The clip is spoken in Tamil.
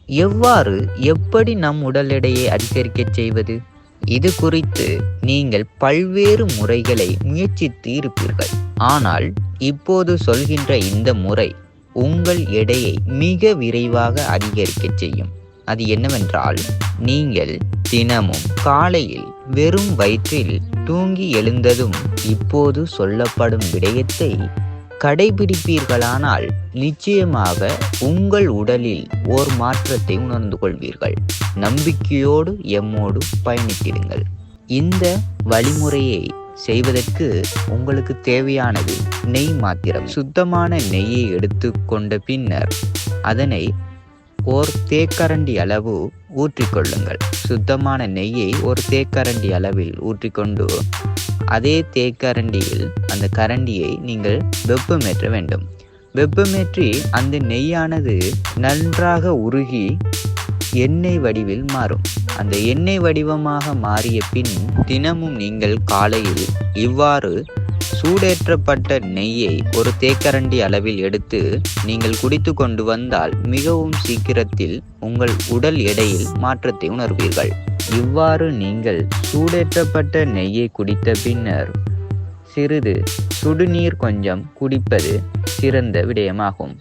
எவ்வாறு எப்படி நம் உடல் எடையை அதிகரிக்கச் செய்வது? இது குறித்து நீங்கள் பல்வேறு முறைகளை முயற்சித்து இருப்பீர்கள். ஆனால் இப்போது சொல்கின்ற இந்த முறை உங்கள் எடையை மிக விரைவாக அதிகரிக்கச் செய்யும். அது என்னவென்றால், நீங்கள் தினமும் காலையில் வெறும் வயிற்றில் தூங்கி எழுந்ததும் இப்போது சொல்லப்படும் விடயத்தை கடைபிடிப்பீர்களானால் நிச்சயமாக உங்கள் உடலில் ஓர் மாற்றத்தை உணர்ந்து கொள்வீர்கள். நம்பிக்கையோடு எம்மோடு பயணித்திடுங்கள். இந்த வழிமுறையை செய்வதற்கு உங்களுக்கு தேவையானது நெய் மாத்திரம். சுத்தமான நெய்யை எடுத்து கொண்ட பின்னர் அதனை ஓர் தேக்கரண்டி அளவு ஊற்றிக்கொள்ளுங்கள். சுத்தமான நெய்யை ஒரு தேக்கரண்டி அளவில் ஊற்றிக்கொண்டு அதே தேக்கரண்டியில் அந்த கரண்டியை நீங்கள் வெப்பமேற்ற வேண்டும். வெப்பமேற்றி அந்த நெய்யானது நன்றாக உருகி எண்ணெய் வடிவில் மாறும். அந்த எண்ணெய் வடிவமாக மாறிய பின் தினமும் நீங்கள் காலையில் இவ்வாறு சூடேற்றப்பட்ட நெய்யை ஒரு தேக்கரண்டி அளவில் எடுத்து நீங்கள் குடித்து கொண்டு வந்தால் மிகவும் சீக்கிரத்தில் உங்கள் உடல் எடையில் மாற்றத்தை உணர்வீர்கள். இவ்வாறு நீங்கள் சூடேற்றப்பட்ட நெய்யை குடித்த பின்னர் சிறிது சுடுநீர் கொஞ்சம் குடிப்பது சிறந்த விடயமாகும்.